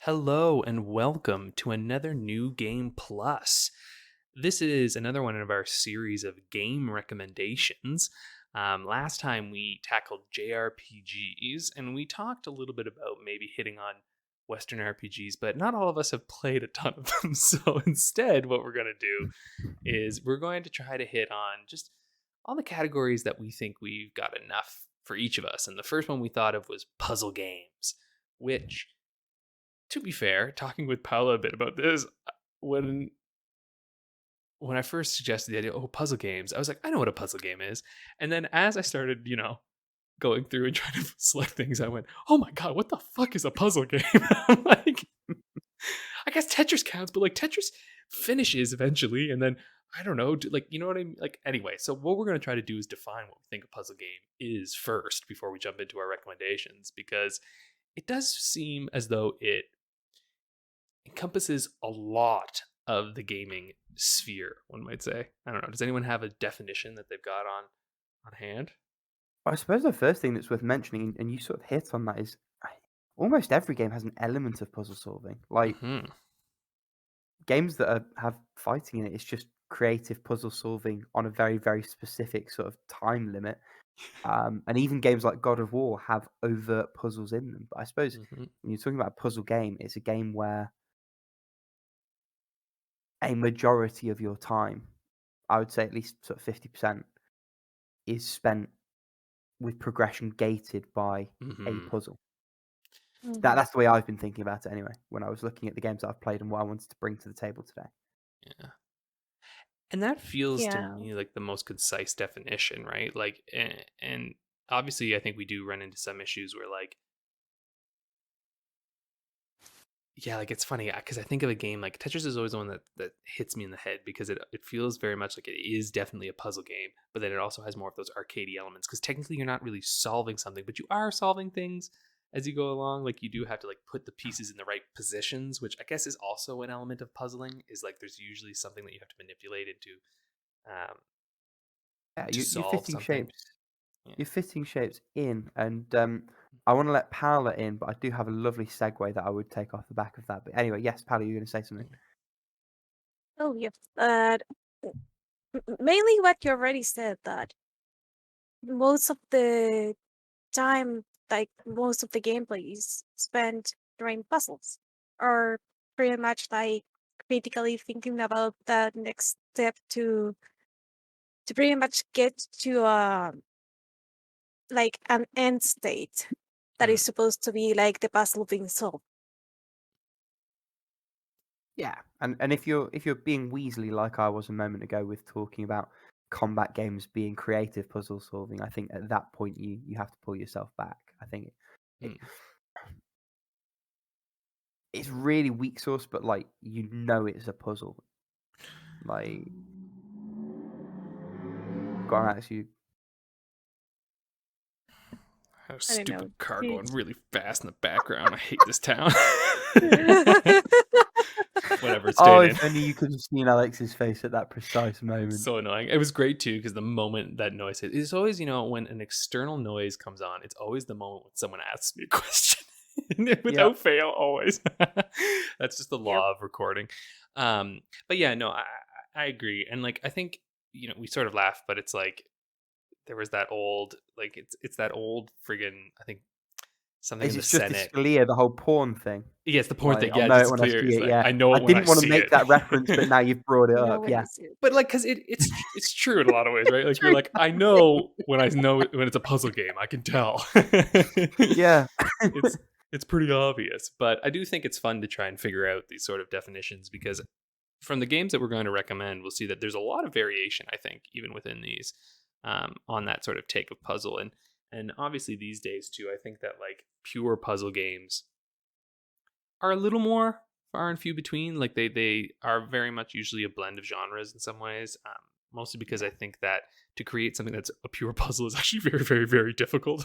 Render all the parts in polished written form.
Hello and welcome to another New Game Plus. This is another one of our series of game recommendations. Last time we tackled JRPGs and we talked a little bit about maybe hitting on Western RPGs, but not all of us have played a ton of them. So instead, what we're going to do is we're going to try to hit on just all the categories that we think we've got enough for each of us. And the first one we thought of was puzzle games, which, to be fair, talking with Paula a bit about this, when I first suggested the idea, puzzle games, I was like, I know what a puzzle game is. And then as I started, going through and trying to select things, I went, oh my God, what the fuck is a puzzle game? I'm like, I guess Tetris counts, but like Tetris finishes eventually. And then I don't know, like, you know what I mean? Like, anyway, so what we're going to try to do is define what we think a puzzle game is first before we jump into our recommendations, because it does seem as though it encompasses a lot of the gaming sphere, one might say. I don't know. Does anyone have a definition that they've got on hand? I suppose the first thing that's worth mentioning, and you sort of hit on that, is almost every game has an element of puzzle solving. Like Hmm. games that have fighting in it, it's just creative puzzle solving on a very, very specific sort of time limit. And even games like God of War have overt puzzles in them. But I suppose Hmm. when you're talking about a puzzle game, it's a game where a majority of your time, I would say at least sort of 50%, is spent with progression gated by a Hmm. puzzle. Mhm. That's the way I've been thinking about it anyway, when I was looking at the games that I've played and what I wanted to bring to the table today. Yeah. And that feels to Yeah. me like the most concise definition, right? Like, and obviously, I think we do run into some issues where, like, yeah, like it's funny because I think of a game like Tetris is always the one that hits me in the head because it feels very much like it is definitely a puzzle game, but then it also has more of those arcadey elements because technically you're not really solving something, but you are solving things as you go along. Like you do have to like put the pieces in the right positions, which I guess is also an element of puzzling. Is like there's usually something that you have to manipulate into um, Yeah, to you're solve fitting something. shapes. Yeah. You're fitting shapes in, and I want to let Paula in, but I do have a lovely segue that I would take off the back of that. But anyway, yes, Paula, you're going to say something. Oh, yeah. Mainly what you already said, that most of the time, like most of the gameplay is spent during puzzles, or pretty much like critically thinking about the next step to pretty much get to like an end state that is Mm. supposed to be like the puzzle being solved. Yeah, and if you're being Weasley like I was a moment ago with talking about combat games being creative puzzle solving, I think at that point you have to pull yourself back. I think it, Mm. it's really weak sauce, but like it's a puzzle. Like, go on, Alex, you. A I don't know. stupid car Do- going really fast in the background. I hate this town. Whatever, it's Oh, staying in. if only you could have seen Alex's face at that precise moment. So annoying. It was great too because the moment that noise hit, it's always, when an external noise comes on, it's always the moment when someone asks me a question. Yep. Without fail, always. That's just the Yep. law of recording. But yeah, no, I agree. And like I think, we sort of laugh, but it's like there was that old, like it's that old friggin', I think something Is in the it Justice Senate. Scalia, the whole porn thing? Yeah, it's the porn Like, thing. I'll Yeah, know it just when I clear. see It's it, like yeah. I know I it when I didn't wanna see make it. that reference, but now you've brought it You know up, when yeah. you see it. But like, because it's true in a lot of ways, right? Like you're True. like, I know when it's a puzzle game, I can tell. Yeah. it's it's pretty obvious, but I do think it's fun to try and figure out these sort of definitions because from the games that we're going to recommend, we'll see that there's a lot of variation. I think even within these, on that sort of take of puzzle, and obviously these days too, I think that like pure puzzle games are a little more far and few between. Like they are very much usually a blend of genres in some ways. Mostly because I think that to create something that's a pure puzzle is actually very, very, very difficult.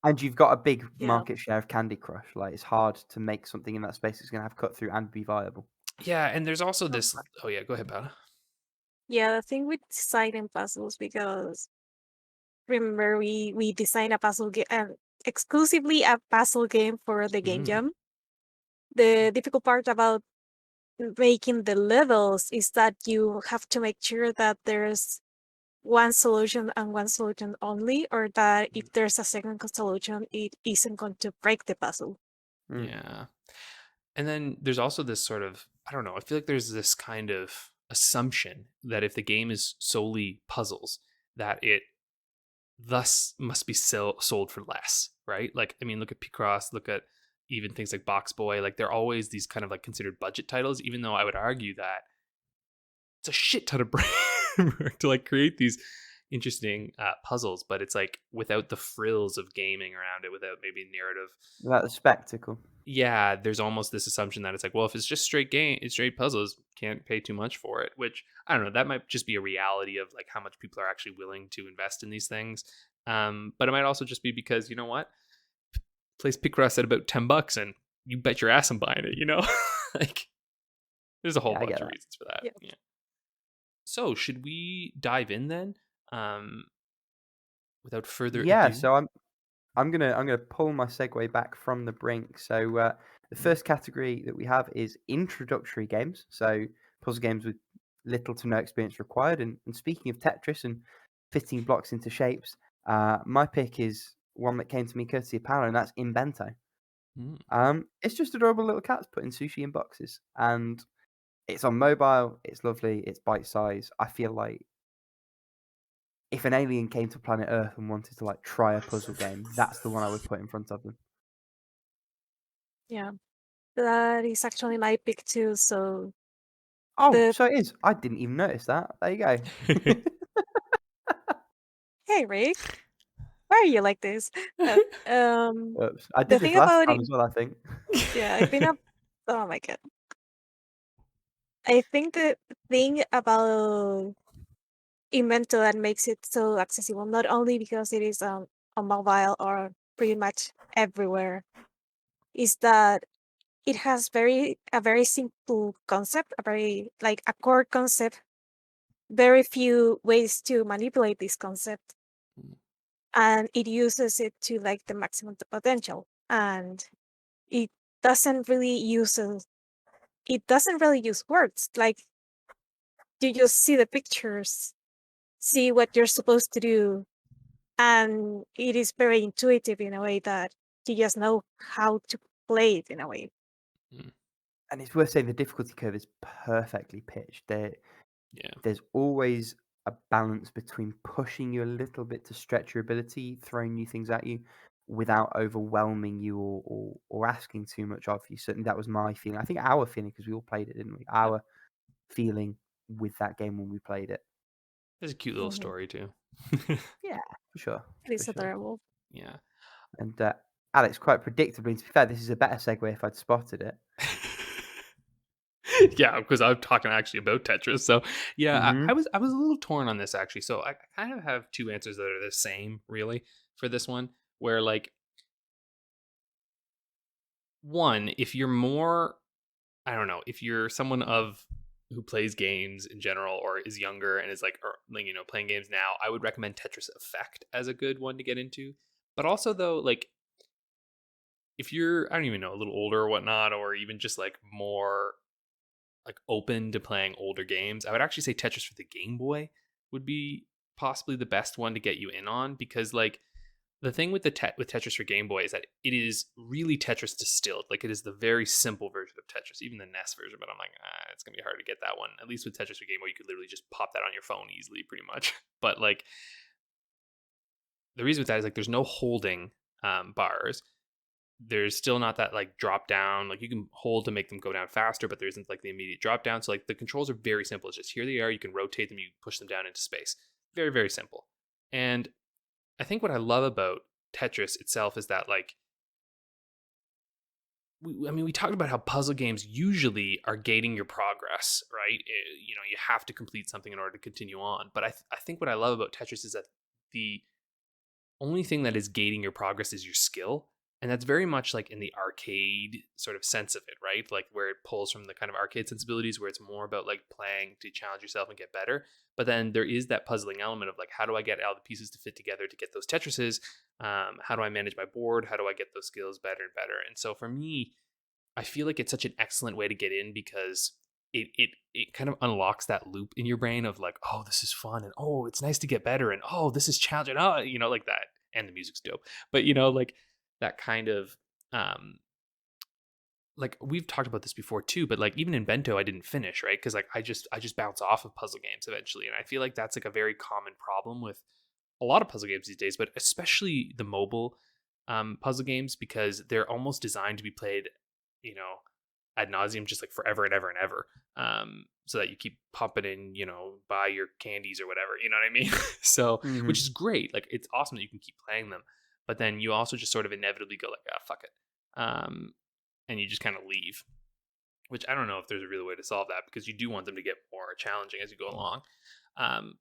And you've got a big Yeah. market share of Candy Crush, like, it's hard to make something in that space that's gonna have cut through and be viable. Yeah, and there's also Oh, this. Oh yeah, go ahead, Paula. yeah, the thing with designing puzzles, because remember we designed a puzzle game, exclusively a puzzle game for the game Mm. jam. The difficult part about making the levels is that you have to make sure that there's one solution and one solution only, or that if there's a second solution, it isn't going to break the puzzle. Mm. Yeah. And then there's also this sort of, I don't know, I feel like there's this kind of assumption that if the game is solely puzzles, that it thus must be sold for less, right? Like, I mean, look at Picross, look at even things like Box Boy. Like, they're always these kind of like considered budget titles, even though I would argue that it's a shit ton of brain work to like create these interesting puzzles, but it's like without the frills of gaming around it, without maybe narrative. Without the spectacle. Yeah, there's almost this assumption that it's like, well, if it's just straight puzzles, can't pay too much for it. Which I don't know. That might just be a reality of like how much people are actually willing to invest in these things. But it might also just be because you know what, place Picross at about $10, and you bet your ass I'm buying it. You know, like there's a whole Yeah, I bunch get of that. reasons for that. Yeah. Yeah. So should we dive in then? Without further Yeah, ado. so I'm gonna pull my segue back from the brink. So the first category that we have is introductory games. So puzzle games with little to no experience required. And speaking of Tetris and fitting blocks into shapes, my pick is one that came to me courtesy of Paula, and that's Invento. Mm. It's just adorable little cats putting sushi in boxes, and it's on mobile. It's lovely. It's bite size. I feel like if an alien came to planet Earth and wanted to like try a puzzle game, that's the one I would put in front of them. Yeah, that is actually my pick too. So Oh, the so it is. I didn't even notice that. There you go. hey Rick, why are you like this? Uh, um, Oops. I the did this thing last about time it, as well, I think. yeah, I've been up. Oh my god, I think the thing about Invento that makes it so accessible, not only because it is on mobile or pretty much everywhere, is that it has a very simple concept, a very like a core concept, very few ways to manipulate this concept, and it uses it to like the maximum potential. And it doesn't really use it doesn't really use words. Like you just see the pictures, see what you're supposed to do, and it is very intuitive in a way that you just know how to play it in a way. Mm. And it's worth saying the difficulty curve is perfectly pitched. Yeah. There's always a balance between pushing you a little bit to stretch your ability, throwing new things at you, without overwhelming you or asking too much of you. Certainly, that was my feeling. I think our feeling because we all played it, didn't we? Our feeling with that game when we played it. There's a cute little Mhm. story too. Yeah, for sure, It for is sure. adorable. Yeah. And Alex, quite predictably, and to be fair, this is a better segue if I'd spotted it. Yeah, because I'm talking actually about Tetris. So yeah, Mm-hmm. I was a little torn on this actually. So I kind of have two answers that are the same really for this one. Where like one, if you're more, I don't know, if you're someone of who plays games in general or is younger and is like, or, like, you know, playing games now, I would recommend Tetris Effect as a good one to get into. But also though, like if you're, I don't even know, a little older or whatnot, or even just like more like open to playing older games, I would actually say Tetris for the Game Boy would be possibly the best one to get you in on, because like the thing with with Tetris for Game Boy is that it is really Tetris distilled. Like it is the very simple version of Tetris, even the NES version. But I'm like, it's gonna be hard to get that one. At least with Tetris for Game Boy, you could literally just pop that on your phone easily, pretty much. But like the reason with that is like there's no holding bars. There's still not that like drop down. Like you can hold to make them go down faster, but there isn't like the immediate drop down. So like the controls are very simple. It's just here they are. You can rotate them. You push them down into space. Very very simple. And I think what I love about Tetris itself is that like we talked about how puzzle games usually are gating your progress, right? You know, you have to complete something in order to continue on. But I think what I love about Tetris is that the only thing that is gating your progress is your skill. And that's very much like in the arcade sort of sense of it, right? Like where it pulls from the kind of arcade sensibilities where it's more about like playing to challenge yourself and get better. But then there is that puzzling element of like, how do I get all the pieces to fit together to get those Tetrises? How do I manage my board? How do I get those skills better and better? And so for me, I feel like it's such an excellent way to get in because it kind of unlocks that loop in your brain of like, oh, this is fun, and oh, it's nice to get better, and oh, this is challenging, oh, like that, and the music's dope. But like that kind of like we've talked about this before too, but like even in Bento I didn't finish, right? Because like I just bounce off of puzzle games eventually, and I feel like that's like a very common problem with a lot of puzzle games these days, but especially the mobile puzzle games, because they're almost designed to be played, ad nauseum, just like forever and ever and ever. So that you keep pumping in, buy your candies or whatever, you know what I mean? So, Hmm. which is great. Like it's awesome that you can keep playing them, but then you also just sort of inevitably go like, ah, fuck it. And you just kind of leave, which I don't know if there's a real way to solve that, because you do want them to get more challenging as you go along.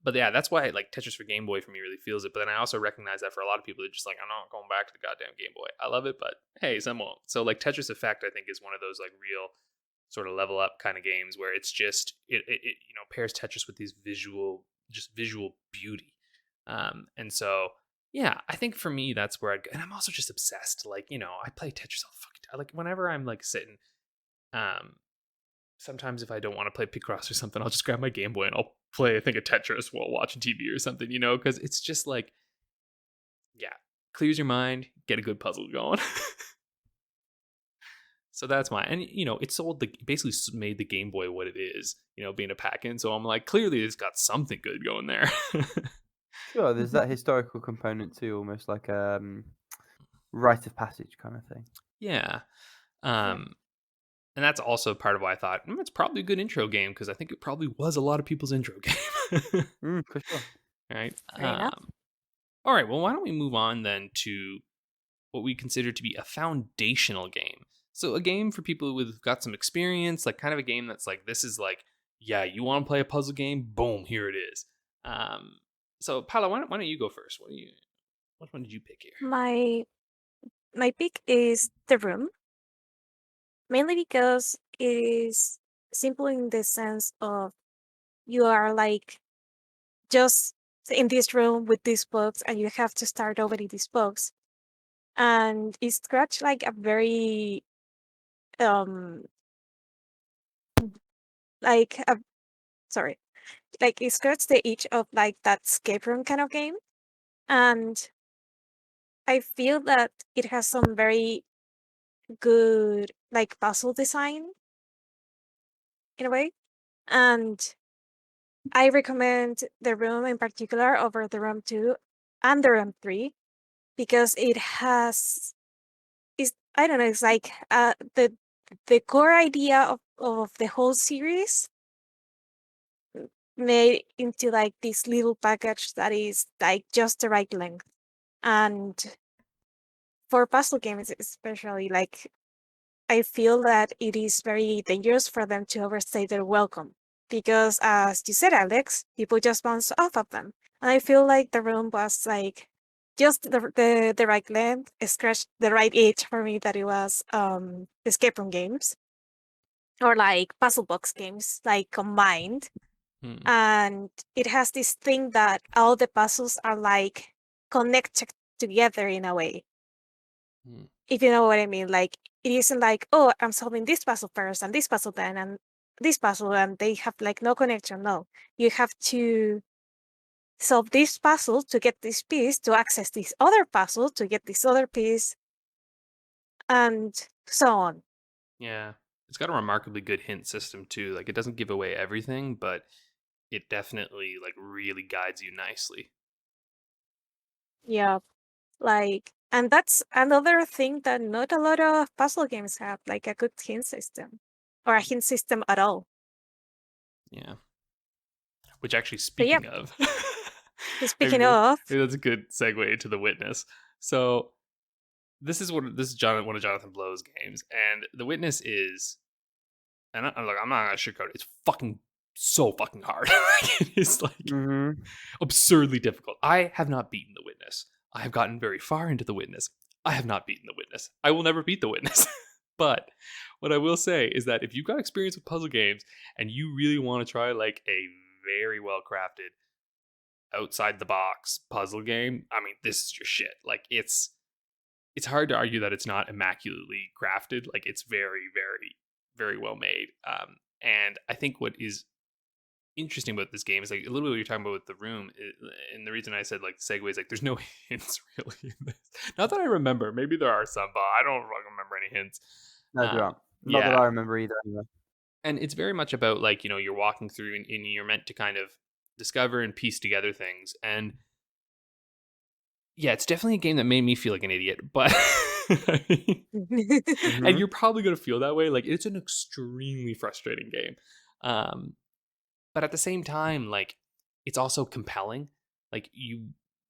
But yeah, that's why like Tetris for Game Boy for me really feels it. But then I also recognize that for a lot of people, they're just like, I'm not going back to the goddamn Game Boy. I love it, but hey, some won't. So like Tetris Effect, I think, is one of those like real sort of level up kind of games where it's just it pairs Tetris with these visual beauty. And so yeah, I think for me that's where I'd go. And I'm also just obsessed. Like I play Tetris all fucking time. Like whenever I'm like sitting, um, sometimes if I don't want to play Picross or something, I'll just grab my Game Boy and I'll play I think a Tetris while watching TV or something, because it's just like, yeah, clears your mind, get a good puzzle going. So that's why, and it sold basically made the Game Boy what it is, being a pack-in. So I'm like, clearly it's got something good going there. Sure, there's that historical component too, almost like rite of passage kind of thing. Yeah. Yeah. And that's also part of why I thought it's probably a good intro game, because I think it probably was a lot of people's intro game. For sure. Right. Fair enough. All right. Well, why don't we move on then to what we consider to be a foundational game? So a game for people who've got some experience, like kind of a game that's like, this is like, yeah, you want to play a puzzle game? Boom, here it is. So Paula, why don't you go first? Which one did you pick here? My my pick is The Room, mainly because it is simple in the sense of you are like just in this room with these books and you have to start opening these books. And it scratched like a very um like a sorry. Like it scratched the itch of like that escape room kind of game. And I feel that it has some very good like puzzle design in a way. And I recommend The Room in particular over The Room 2 and The Room 3 because it has is I don't know, it's like the core idea of the whole series made into like this little package that is like just the right length. And for puzzle games especially, like I feel that it is very dangerous for them to overstay their welcome because, as you said, Alex, people just bounce off of them. And I feel like The Room was like just the right length, it scratched the right itch for me that it was escape room games or like puzzle box games, like combined. Hmm. And it has this thing that all the puzzles are like connected together in a way, Hmm. if you know what I mean. Like it isn't like, oh, I'm solving this puzzle first and this puzzle then and this puzzle and they have like no connection. No. You have to solve this puzzle to get this piece to access this other puzzle to get this other piece and so on. Yeah. It's got a remarkably good hint system too. Like it doesn't give away everything, but it definitely like really guides you nicely. Yeah. Like and that's another thing that not a lot of puzzle games have, like a good hint system. Or a hint system at all. Yeah. Which actually, So yeah, speaking of, speaking of, maybe that's a good segue into The Witness. So this is one of Jonathan Blow's games, and The Witness is, and I'm not gonna sugarcoat it. It's fucking so fucking hard. It's like Hmm. absurdly difficult. I have not beaten The Witness. I have gotten very far into The Witness. I have not beaten The Witness. I will never beat The Witness. But what I will say is that if you've got experience with puzzle games and you really want to try like a very well crafted outside the box puzzle game, I mean, this is your shit. Like it's hard to argue that it's not immaculately crafted. Like it's very, very, very well made. And I think what is interesting about this game is like a little bit what you're talking about with the room, and the reason I said like segues, like there's no hints really in this. Not that I remember. Maybe there are some, but I don't fucking remember any hints. No, there aren't. Not that Yeah, I remember either. Anyway. and it's very much about like you're walking through and you're meant to kind of discover and piece together things. And yeah, it's definitely a game that made me feel like an idiot, but and Mhm. you're probably gonna feel that way. Like it's an extremely frustrating game. Um, but at the same time, like it's also compelling. Like you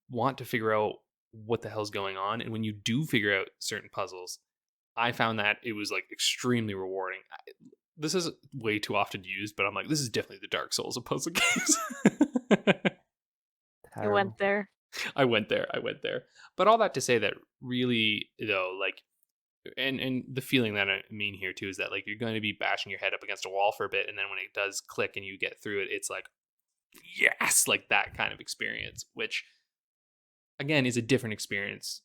want to figure out what the hell's going on, and when you do figure out certain puzzles, I found that it was like extremely rewarding. This is way too often used, but I'm like, this is definitely the Dark Souls of puzzle games. You went Terrible. there. I went there. I went there. But all that to say that really though, like and the feeling that I mean here too is that like you're going to be bashing your head up against a wall for a bit, and then when it does click and you get through it, it's like yes, like that kind of experience, which again is a different experience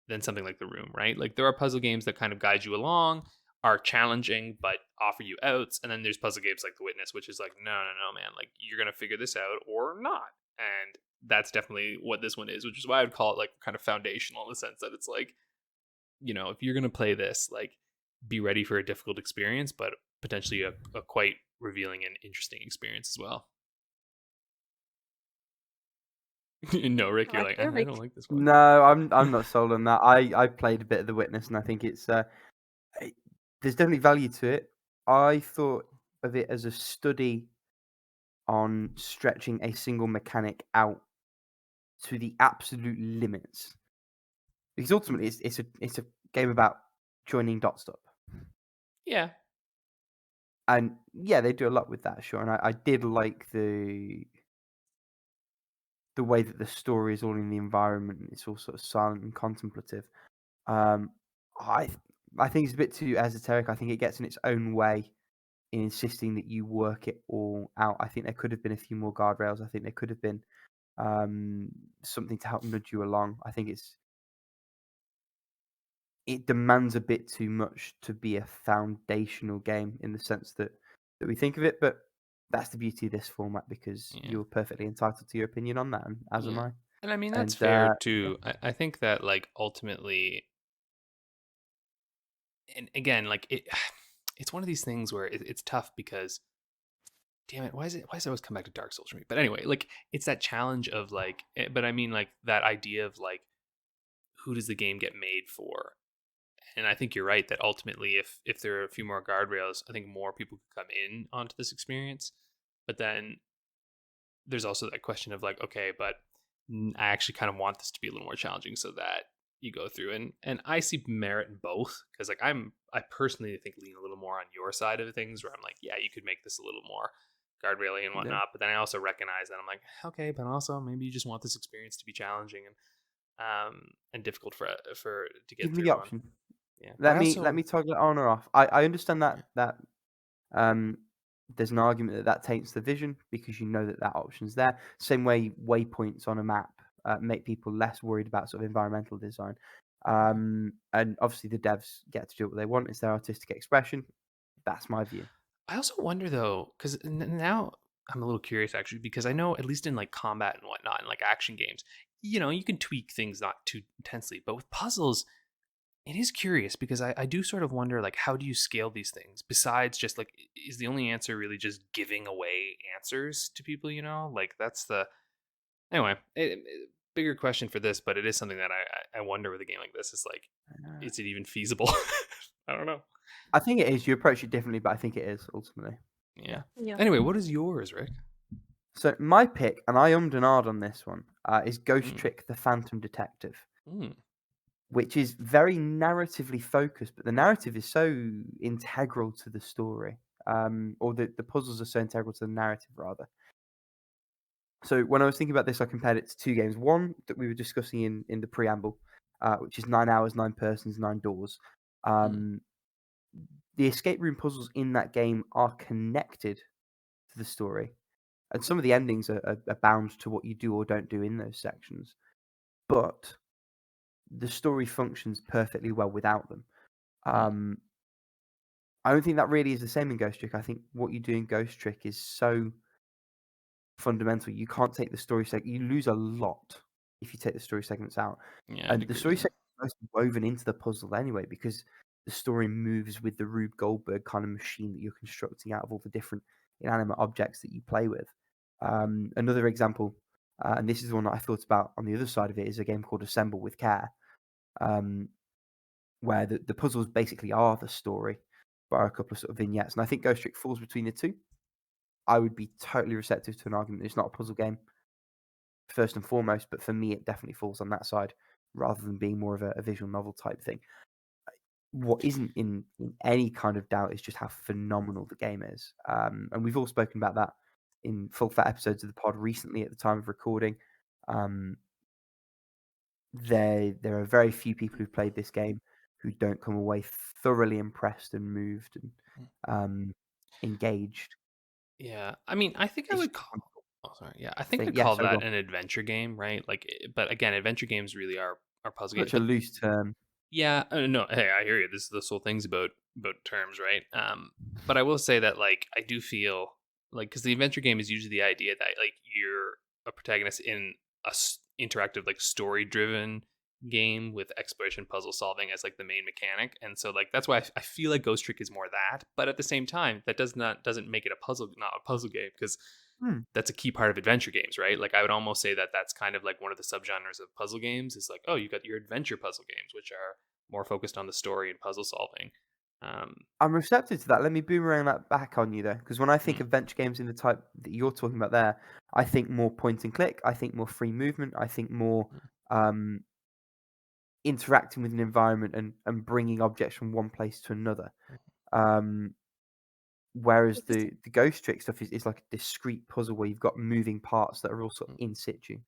than something like The Room, right? Like there are puzzle games that kind of guide you along, are challenging but offer you outs, and then there's puzzle games like The Witness, which is like no, no, no, man, like you're gonna figure this out or not, and that's definitely what this one is, which is why I would call it like kind of foundational in the sense that it's like if you're gonna play this, like be ready for a difficult experience, but potentially a quite revealing and interesting experience as well. No, Rick, you're Like like, I Eric. don't like this one. No, I'm not sold on that. I played a bit of The Witness, and I think it- there's definitely value to it. I thought of it as a study on stretching a single mechanic out to the absolute limits. Because ultimately, it's a game about joining dot stop, Yeah, and yeah, they do a lot with that, sure. And I did like the way that the story is all in the environment. It's all sort of silent and contemplative. Um, I I think it's a bit too esoteric. I think it gets in its own way in insisting that you work it all out. I think there could have been a few more guardrails. I think there could have been um, something to help nudge you along. I think it demands a bit too much to be a foundational game in the sense that we think of it. But that's the beauty of this format because yeah, you're perfectly entitled to your opinion on that, and as am yeah. I. And I mean that's And fair yeah, too. I think that like ultimately, and again, like it's one of these things where it's tough because damn it, why does it always come back to Dark Souls for me? But anyway, like it's that challenge of like, but I mean like that idea of like who does the game get made for? And I think you're right that ultimately, if there are a few more guardrails, I think more people could come in onto this experience. But then there's also that question of like, okay, but I actually kind of want this to be a little more challenging so that you go through and I see merit in both because like I personally think lean a little more on your side of things where I'm like, yeah, you could make this a little more guardraily and yeah, whatnot. But then I also recognize that I'm like, okay, but also maybe you just want this experience to be challenging and difficult for to give get me the through on. option. Yeah, but Let I me let also me toggle it on or off. I understand that um, there's an argument that taints the vision because you know that option's there. Same way waypoints on a map make people less worried about sort of environmental design. yeah. And obviously the devs get to do what they want. It's their artistic expression. That's my view. I also wonder though, because now I'm a little curious actually, because I know at least in like combat and whatnot, and like action games, you can tweak things not too intensely. But with puzzles, it is curious because I do sort of wonder like how do you scale these things besides just like is the only answer really just giving away answers to people? Like that's the anyway. Bigger question for this, but it is something that I wonder with a game like this. Is like, Uh, is it even feasible? I don't know. I think it is. You approach it differently, but I think it is ultimately. Yeah. Yeah. Yeah. Anyway, what is yours, Rick? So my pick, and I ummed and ahed on this one, is Ghost Mm. Trick: The Phantom Detective, Mm. which is very narratively focused, but the narrative is so integral to the story, or the puzzles are so integral to the narrative, rather. So when I was thinking about this, I compared it to two games. One that we were discussing in the preamble, which is 9 hours, 9 persons, 9 doors. Mm. Um, the escape room puzzles in that game are connected to the story, and some of the endings are bound to what you do or don't do in those sections. But the story functions perfectly well without them. Mm. Um, I don't think that really is the same in Ghost Trick. I think what you do in Ghost Trick is so fundamental. You can't take the story you lose a lot if you take the story segments out. Yeah, I'd And the agree story with that. segments are mostly woven into the puzzle anyway, because the story moves with the Rube Goldberg kind of machine that you're constructing out of all the different inanimate objects that you play with. Another example, and this is the one that I thought about on the other side of it, is a game called Assemble with Care, um, where the puzzles basically are the story, bar a couple of sort of vignettes. And I think Ghost Trick falls between the two. I would be totally receptive to an argument that it's not a puzzle game, first and foremost, but for me, it definitely falls on that side rather than being more of a visual novel type thing. What isn't in any kind of doubt is just how phenomenal the game is. And we've all spoken about that in full fat episodes of the pod recently at the time of recording. Um, there are very few people who've played this game who don't come away thoroughly impressed and moved and engaged. Yeah, I mean, I think I It's would just a call. wonderful Oh, sorry. Yeah, I think thing. I'd Yeah, call so go that on. an adventure game, right? Like, but again, adventure games really are puzzle games. Such a But loose term. yeah, no, hey, I hear you. This whole thing's about terms, right? But I will say that like I do feel like because the adventure game is usually the idea that like you're a protagonist in a interactive like story driven game with exploration puzzle solving as like the main mechanic, and so like that's why I feel like Ghost Trick is more that. But at the same time, that doesn't make it not a puzzle game because Hmm. that's a key part of adventure games, right? Like I would almost say that that's kind of like one of the subgenres of puzzle games is like, oh, you got your adventure puzzle games, which are more focused on the story and puzzle solving. Um, I'm receptive to that. Let me boomerang that back on you though, because when I think mm, adventure games in the type that you're talking about there, I think more point and click. I think more free movement. I think more mm, um, interacting with an environment and bringing objects from one place to another. Um, whereas Because the Ghost Trick stuff is like a discrete puzzle where you've got moving parts that are all sort of mm, in situ.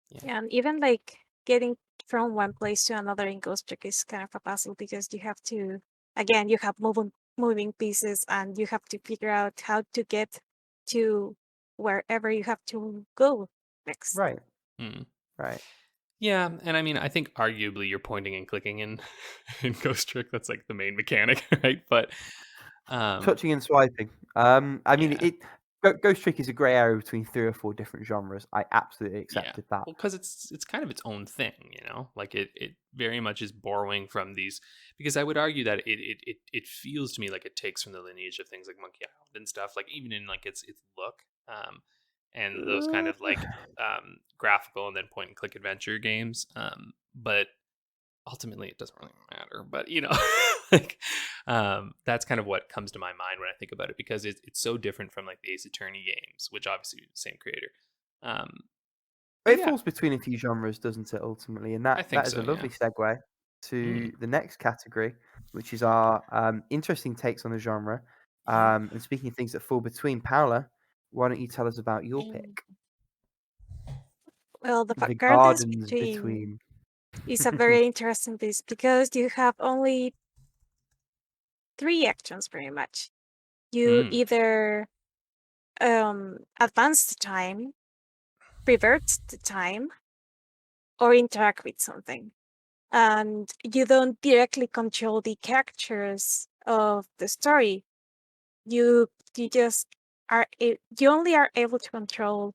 yeah, yeah, and even like getting from one place to another in Ghost Trick is kind of a puzzle because you have to, again, you have moving pieces and you have to figure out how to get to wherever you have to go next. Right. mm. Right. Yeah, and I mean, I think arguably you're pointing and clicking in in Ghost Trick. That's like the main mechanic, right? But um, Touching and swiping. I mean, yeah, Ghost Trick is a grey area between 3 or 4 different genres. I absolutely yeah. accepted that. Well, because it's kind of its own thing, you know. Like it very much is borrowing from these. Because I would argue that it feels to me like it takes from the lineage of things like Monkey Island and stuff. Like even in like its look, and those kind of like graphical and then point and click adventure games. But ultimately, it doesn't really matter. But you know, like that's kind of what comes to my mind when I think about it because it's so different from like the Ace Attorney games, which obviously the same creator. Um, but It yeah, falls between a few genres, doesn't it, ultimately? And I that think is a so, yeah. lovely segue Mm. to the next category, which is our interesting takes on the genre. And speaking of things that fall between, Paula, why don't you tell us about your And pick? well, the The gardens gardens between between. is a very interesting piece because you have only three actions pretty much. You Mm. either advance the time, revert the time, or interact with something. And you don't directly control the characters of the story. You just you only are able to control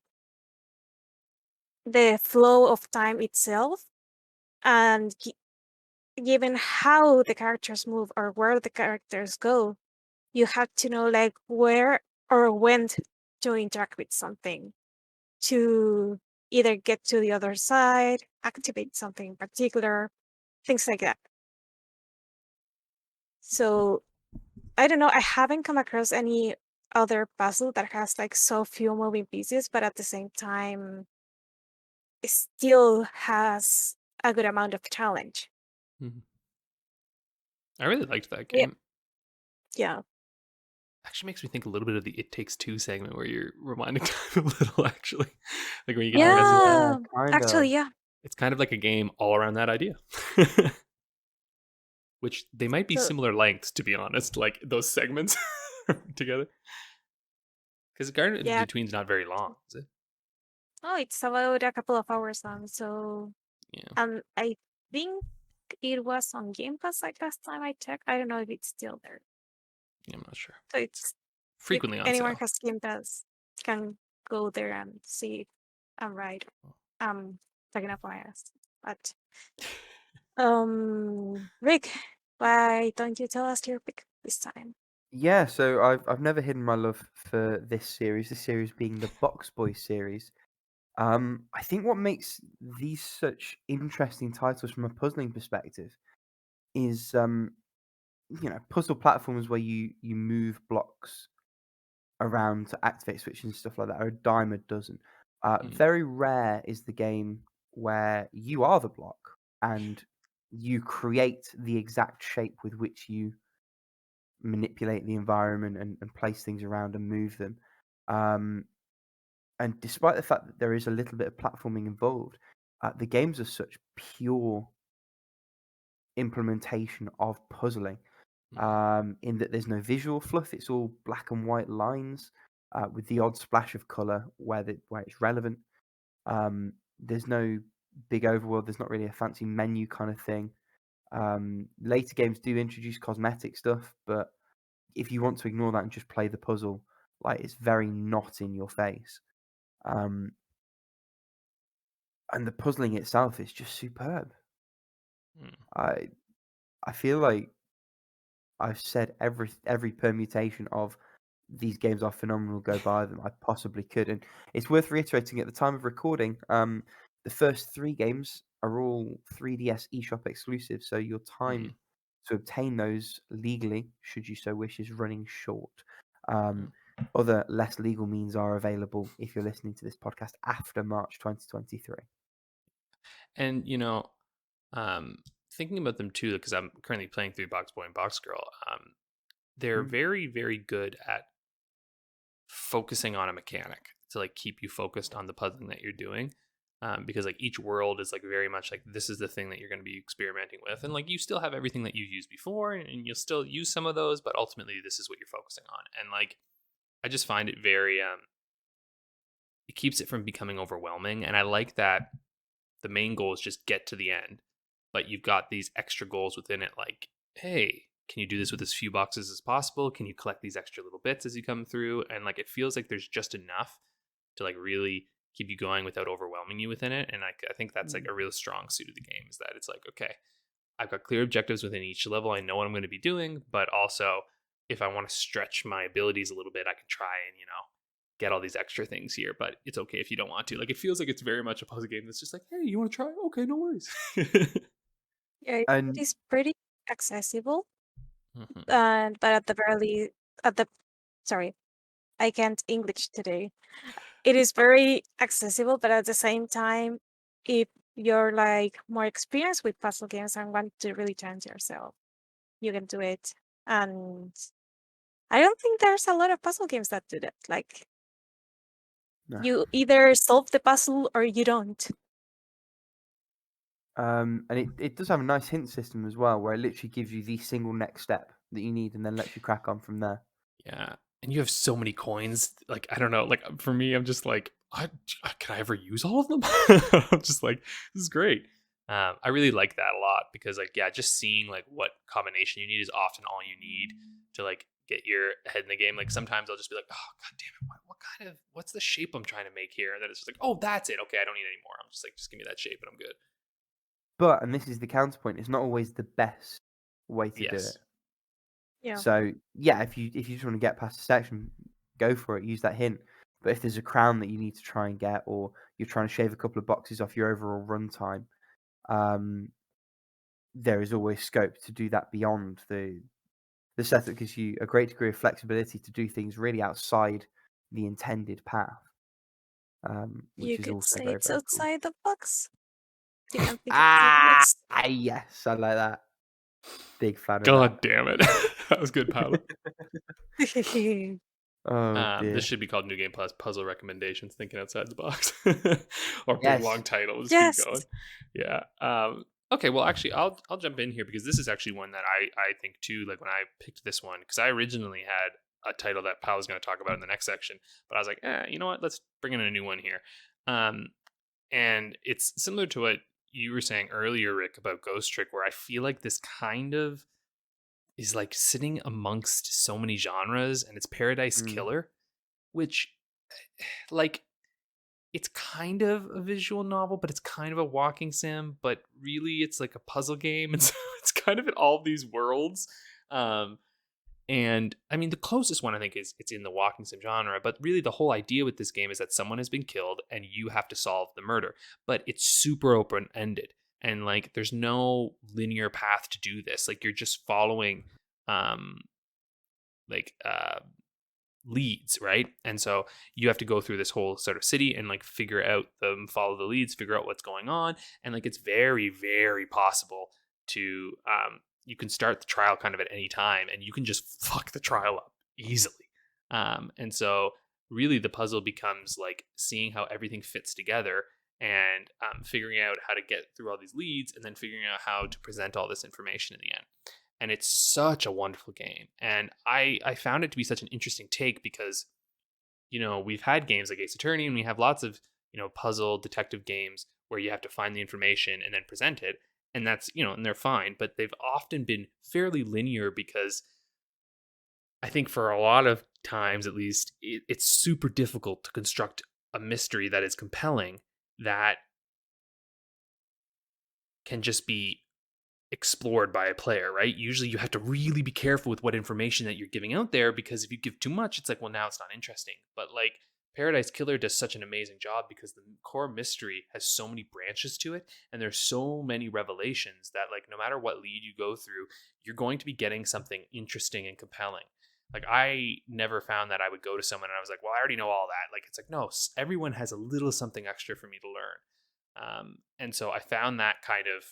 the flow of time itself and given how the characters move or where the characters go, you have to know like where or when to interact with something to either get to the other side, activate something in particular, things like that. So I don't know, I haven't come across any other puzzle that has like so few moving pieces, but at the same time, it still has a good amount of challenge. Mhm. I really liked that Yeah, game. yeah, Actually makes me think a little bit of the It Takes Two segment where you're reminding time a little, actually. Like when you get to Resident Yeah, yeah. kind Actually, of. yeah, it's kind of like a game all around that idea. Which they might be so similar lengths, to be honest, like those segments together. Because Garden in yeah. Between's not very long, is it? Oh, it's about a couple of hours long. So, Yeah. I think it was on Game Pass like last time I checked. I don't know if it's still there. I'm not sure. So it's if Frequently on anyone sale. has Game Pass can go there and see if I'm right. I'm talking up my ass. But Rick, why don't you tell us your pick this time? Yeah, so I've never hidden my love for this series. This series being the Box Boy series. I think what makes these such interesting titles from a puzzling perspective is puzzle platforms where you move blocks around to activate switches and stuff like that are a dime a dozen. Very rare is the game where you are the block and you create the exact shape with which you manipulate the environment and place things around and move them. Um, and despite the fact that there is a little bit of platforming involved, the games are such pure implementation of puzzling. In that there's no visual fluff; it's all black and white lines with the odd splash of color where it's relevant. There's no big overworld. There's not really a fancy menu kind of thing. Later games do introduce cosmetic stuff, but if you want to ignore that and just play the puzzle, like it's very not in your face. Um, and the puzzling itself is just superb. I I feel like I've said every permutation of these games are phenomenal. Go buy them. I possibly could, and it's worth reiterating at the time of recording. The first 3 games are all 3DS eShop exclusive, so your time to obtain those legally, should you so wish, is running short. Other less legal means are available if you're listening to this podcast after March 2023. And thinking about them too, because I'm currently playing through Box Boy and Box Girl. They're very, very good at focusing on a mechanic to like keep you focused on the puzzling that you're doing. Because like each world is like very much like this is the thing that you're going to be experimenting with, and like you still have everything that you've used before, and you'll still use some of those, but ultimately this is what you're focusing on. And like I just find it very it keeps it from becoming overwhelming, and I like that the main goal is just get to the end, but you've got these extra goals within it, like, hey, can you do this with as few boxes as possible? Can you collect these extra little bits as you come through? And like it feels like there's just enough to like really keep you going without overwhelming you within it. And I think that's like a real strong suit of the game, is that it's like, okay, I've got clear objectives within each level. I know what I'm going to be doing, but also if I want to stretch my abilities a little bit, I can try and, get all these extra things here, but it's okay if you don't want to. Like, it feels like it's very much a puzzle game that's just like, hey, you want to try? Okay, no worries. Yeah, it And is pretty accessible, Mhm. but at the very at the sorry, I can't English today. It is very accessible, but at the same time, if you're like more experienced with puzzle games and want to really challenge yourself, you can do it. And I don't think there's a lot of puzzle games that do that. Like no. you either solve the puzzle or you don't. And it does have a nice hint system as well, where it literally gives you the single next step that you need and then lets you crack on from there. Yeah. And you have so many coins. Like, I don't know. Like, for me, I'm just like, can I ever use all of them? I'm just like, this is great. I really like that a lot because, like, yeah, just seeing like what combination you need is often all you need to like get your head in the game. Like, sometimes I'll just be like, oh, god damn it, what's the shape I'm trying to make here? And then it's just like, oh, that's it. Okay, I don't need any more. I'm just like, just give me that shape and I'm good. But, and this is the counterpoint, it's not always the best way to do it. Yes. Yeah. So yeah, if you just want to get past a section, go for it. Use that hint. But if there's a crown that you need to try and get, or you're trying to shave a couple of boxes off your overall runtime, there is always scope to do that beyond the setup. Gives you a great degree of flexibility to do things really outside the intended path, You which is could also say very it's very cool. outside the box. You can think of limits. Yes, I like that. Big fan of that. God damn it. That was good, Paula. Oh This dear. should be called New Game Plus Puzzle Recommendations, Thinking Outside the Box. Or big long Yes. title. Let's keep Yes. going. Yeah. Okay, well actually I'll jump in here because this is actually one that I think too, like when I picked this one, because I originally had a title that Paul was going to talk about in the next section, but I was like, you know what, let's bring in a new one here. And it's similar to what you were saying earlier, Rick, about Ghost Trick, where I feel like this kind of is like sitting amongst so many genres, and it's Paradise Mm. Killer, which like it's kind of a visual novel, but it's kind of a walking sim, but really it's like a puzzle game, and so it's kind of in all of these worlds. Um, and I mean, the closest one I think is it's in the walking sim genre, but really the whole idea with this game is that someone has been killed and you have to solve the murder. But it's super open ended, and like there's no linear path to do this. Like you're just following, um, like leads, right? And so you have to go through this whole sort of city and like figure out them, follow the leads, figure out what's going on, and like it's very, very possible to you can start the trial kind of at any time, and you can just fuck the trial up easily. And so really the puzzle becomes like seeing how everything fits together and figuring out how to get through all these leads and then figuring out how to present all this information in the end. And it's such a wonderful game, and I found it to be such an interesting take because we've had games like Ace Attorney, and we have lots of puzzle detective games where you have to find the information and then present it, and that's and they're fine, but they've often been fairly linear because I think for a lot of times, at least, it's super difficult to construct a mystery that is compelling, that can just be explored by a player, right? Usually you have to really be careful with what information that you're giving out there, because if you give too much, it's like, well, now it's not interesting. But like Paradise Killer does such an amazing job because the core mystery has so many branches to it, and there's so many revelations that like no matter what lead you go through, you're going to be getting something interesting and compelling. Like I never found that I would go to someone and I was like, well, I already know all that. Like it's like, no, everyone has a little something extra for me to learn. And so I found that kind of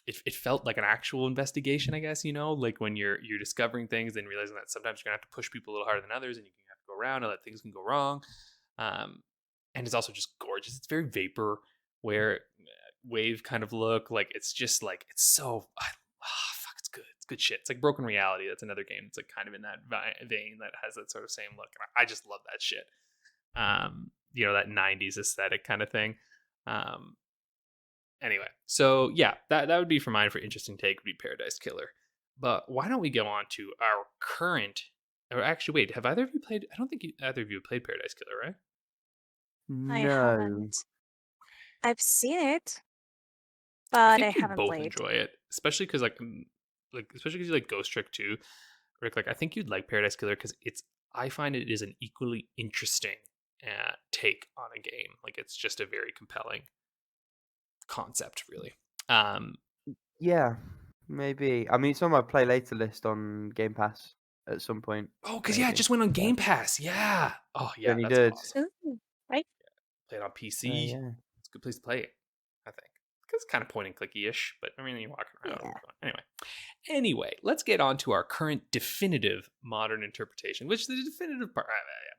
it felt like an actual investigation, I guess, like when you're discovering things and realizing that sometimes you're gonna have to push people a little harder than others, and you can have to go around and that things can go wrong. And it's also just gorgeous. It's very vapor where wave kind of look, like it's just like it's so fuck, it's good. It's good shit. It's like Broken Reality. That's another game that's like kind of in that vein that has that sort of same look. And I just love that shit. That 90s aesthetic kind of thing. Anyway, so yeah, that would be for mine for interesting take would be Paradise Killer. But why don't we go on to our current? Or actually, wait, have either of you played? I don't think either of you have played Paradise Killer, right? I No. haven't. I've seen it, I but I think you'd haven't both played. enjoy it, especially because especially because you like Ghost Trick too, Rick. Like I think you'd like Paradise Killer because I find it is an equally interesting take on a game. Like it's just a very compelling concept, really. Yeah, maybe. I mean, it's on my play later list on Game Pass at some point. because yeah, it Maybe. just went on Game Pass. Yeah. Oh yeah, Really that's did. awesome. Ooh, right? Play it on PC. Yeah. It's a good place to play it, I think. Because it's kind of point and clicky-ish, but I mean, you're walking around. Yeah. Anyway, let's get on to our current definitive modern interpretation, which is the definitive part,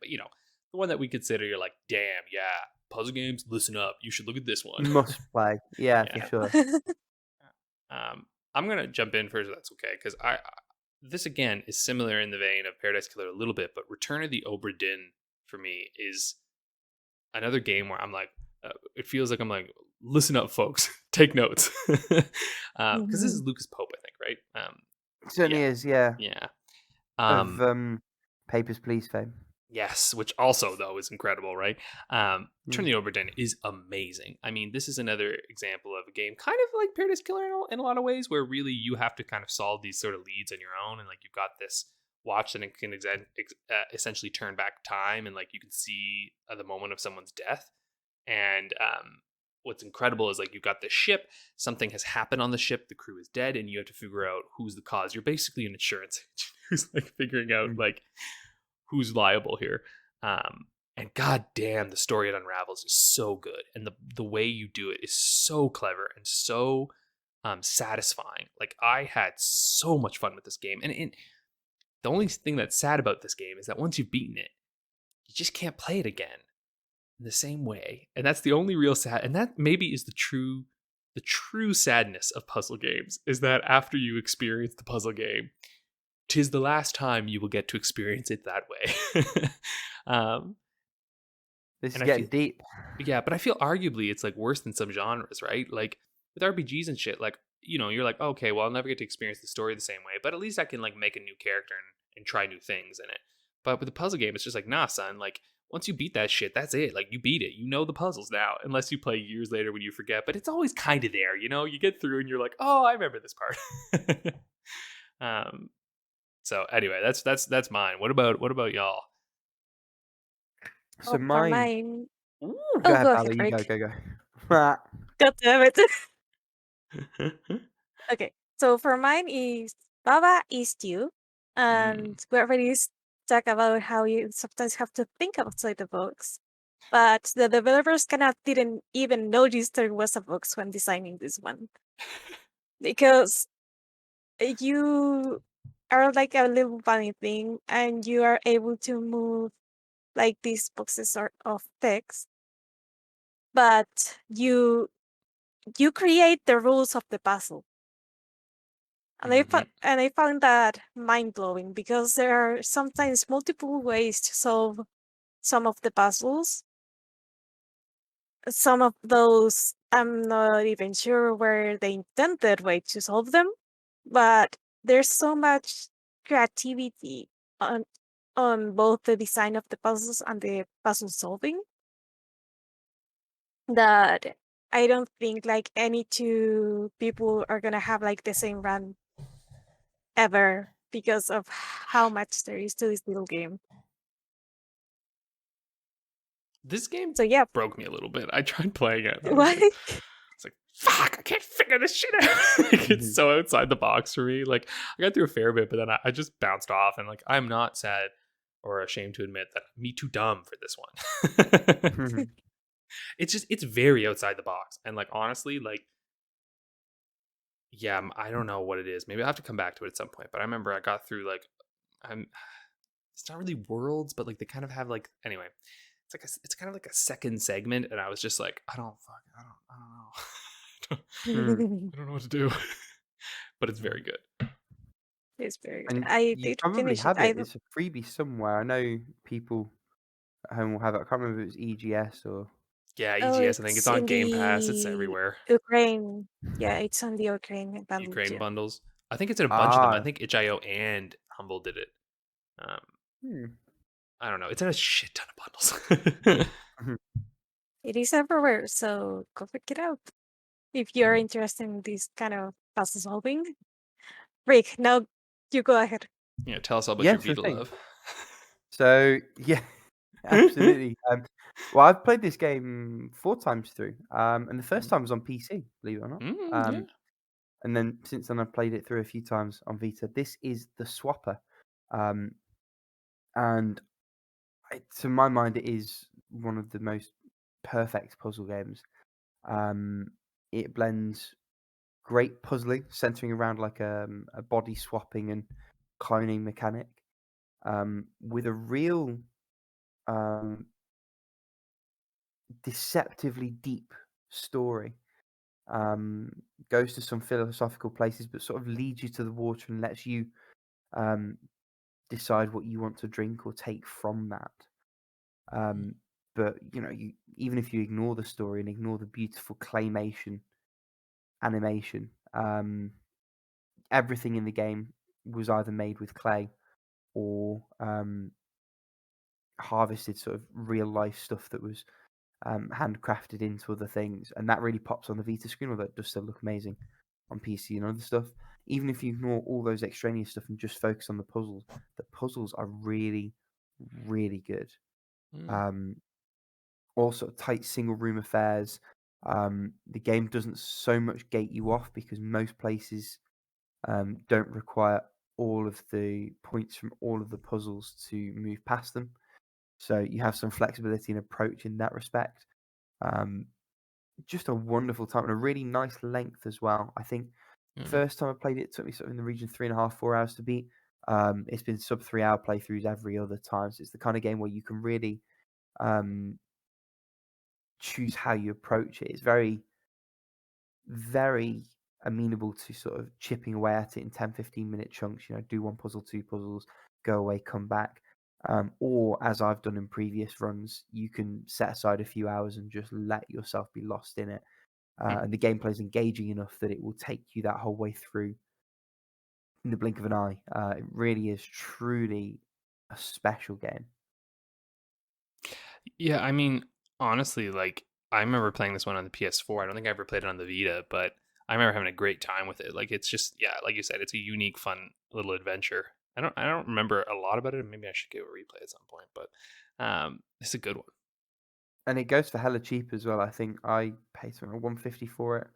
but the one that we consider, you're like, damn, yeah, puzzle games, listen up. You should look at this one. Must play. Yeah, Yeah. for sure. I'm going to jump in first if that's okay, because this again is similar in the vein of Paradise Killer a little bit, but Return of the Obra Dinn for me is another game where I'm like, it feels like I'm like, listen up, folks, take notes, because this is Lucas Pope, I think, right? Certainly is, yeah. Yeah. Of Papers, Please fame. Yes, which also though is incredible, right? Turn Mm. the Oberdin is amazing. I mean, this is another example of a game kind of like Paradise Killer in a lot of ways, where really you have to kind of solve these sort of leads on your own, and like you've got this watch that can essentially turn back time, and like you can see the moment of someone's death. And what's incredible is like you've got this ship, something has happened on the ship, the crew is dead, and you have to figure out who's the cause. You're basically an insurance agent who's like figuring out like who's liable here. And god damn, the story it unravels is so good, and the way you do it is so clever and so satisfying. Like I had so much fun with this game, and the only thing that's sad about this game is that once you've beaten it, you just can't play it again in the same way, and that's the only real sad. And that maybe is the true sadness of puzzle games, is that after you experience the puzzle game, 'tis the last time you will get to experience it that way. This is And I getting feel deep. yeah, but I feel arguably it's like worse than some genres, right? Like with RPGs and shit, like you're like, okay, well, I'll never get to experience the story the same way, but at least I can like make a new character and try new things in it. But with the puzzle game, it's just like, nah, son. Like once you beat that shit, that's it. Like you beat it. You know the puzzles now, unless you play years later when you forget. But it's always kind of there, you know. You get through and you're like, oh, I remember this part. um. So anyway, that's mine. What about y'all? So Oh, for mine. mine. Go Oh, ahead, go Paula. ahead, You go. Rick. Go. Go. God damn it. Okay, so for mine is Baba is you, Mm. and we already talk about how you sometimes have to think outside the box. But the developers cannot didn't even notice there was a box when designing this one because you are like a little funny thing, and you are able to move like these boxes of text, but you create the rules of the puzzle. Hmm. And I found that mind blowing because there are sometimes multiple ways to solve some of the puzzles. Some of those I'm not even sure where the intended way to solve them, but there's so much creativity on both the design of the puzzles and the puzzle solving that I don't think like any two people are gonna have like the same run ever because of how much there is to this little game. This game So yeah, broke me a little bit. I tried playing it and I was what? like, it's like, fuck, I can't figure this shit out. Like, it's so outside the box for me. Like, I got through a fair bit, but then I just bounced off. And like, I'm not sad or ashamed to admit that me too dumb for this one. It's very outside the box. And like, honestly, like, yeah, I don't know what it is. Maybe I'll have to come back to it at some point. But I remember I got through like, I'm, it's not really worlds, but like they kind of have like, anyway, it's kind of like a second segment. And I was just like, I don't know. I don't know what to do. But it's very good. It's very good. And I you did probably finish it. have it. It's a freebie somewhere. I know people at home will have it. I can't remember if it's EGS or. Yeah, Oh, EGS. I think it's it's on in Game Pass. It's the everywhere. Ukraine. Yeah, it's on the Ukraine bundle Ukraine too. bundles. I think it's in a bunch of them. I Ah. think itch.io and Humble did it. Um, Hmm. I don't know. It's in a shit ton of bundles. It is everywhere, so go check it out if you're interested in this kind of puzzle solving. Rick, now you go ahead. Yeah, tell us all about Yeah, your sure Vita thing. love. So yeah, absolutely. Well, I've played this game 4 times through, and the first time was on PC, believe it or not. Yeah. And then since then I've played it through a few times on Vita. This is the Swapper, um, and to my mind, it is one of the most perfect puzzle games. Um, it blends great puzzling, centering around like a body swapping and cloning mechanic, with a real um, deceptively deep story. Um, Goes to some philosophical places, but sort of leads you to the water and lets you um, decide what you want to drink or take from that. Um, but even if you ignore the story and ignore the beautiful claymation animation, everything in the game was either made with clay or harvested sort of real life stuff that was handcrafted into other things, and that really pops on the Vita screen, although it does still look amazing on PC and other stuff. Even if you ignore all those extraneous stuff and just focus on the puzzles are really, really good. Mm. Um, all sort of tight single room affairs. The game doesn't so much gate you off because most places don't require all of the points from all of the puzzles to move past them. So you have some flexibility and approach in that respect. Um, just a wonderful time and a really nice length as well. I think Mm. first time I played it, it took me sort of in the region 3.5, 4 hours to beat. It's been sub 3 hour playthroughs every other time. So it's the kind of game where you can really um, choose how you approach it. It's very, very amenable to sort of chipping away at it in 10, 15-minute chunks. Do one puzzle, two puzzles, go away, come back. Or as I've done in previous runs, you can set aside a few hours and just let yourself be lost in it. And the gameplay is engaging enough that it will take you that whole way through in the blink of an eye. It really is truly a special game. Yeah, I mean, honestly, like I remember playing this one on the PS4. I don't think I ever played it on the Vita, but I remember having a great time with it. Like it's just, yeah, like you said, it's a unique, fun little adventure. I don't remember a lot about it. Maybe I should give it a replay at some point, but it's a good one. And it goes for hella cheap as well. I think I paid something like 150 for it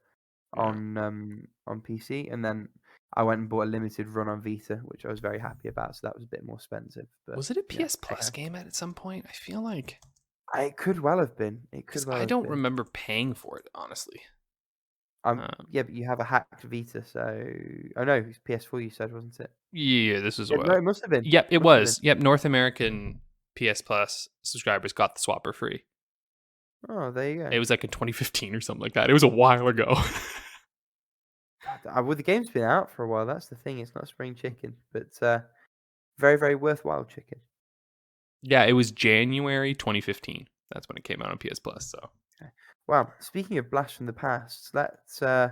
Yeah. on PC, and then I went and bought a limited run on Vita, which I was very happy about. So that was a bit more expensive. But Was it a yeah, PS Plus game at some point? I feel like it could well have been. It because could well I have don't been. remember paying for it, honestly. Yeah, but you have a hacked Vita, so oh no, it's PS4 you said, wasn't it? Yeah, this is Yeah, no, what. it must have been. Yep, it Must have been. was. Yep, North American PS Plus subscribers got the swap for free. Oh, there you go. It was like in 2015 or something like that. It was a while ago. Well, the game's been out for a while. That's the thing. It's not spring chicken, but very, very worthwhile chicken. Yeah, it was January 2015. That's when it came out on PS Plus. So, Okay. Wow. Speaking of blast from the past, let's go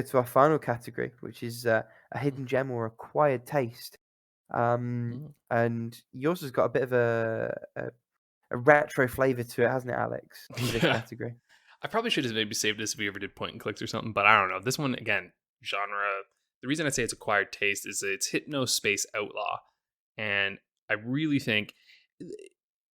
to our final category, which is a hidden gem or acquired taste. Mm. And yours has got a bit of a retro flavor to it, hasn't it, Alex? For this Yeah, category. I probably should have maybe saved this if we ever did point and clicks or something, but I don't know. This one again, genre. The reason I say it's acquired taste is it's Hypno Space Outlaw, and I really think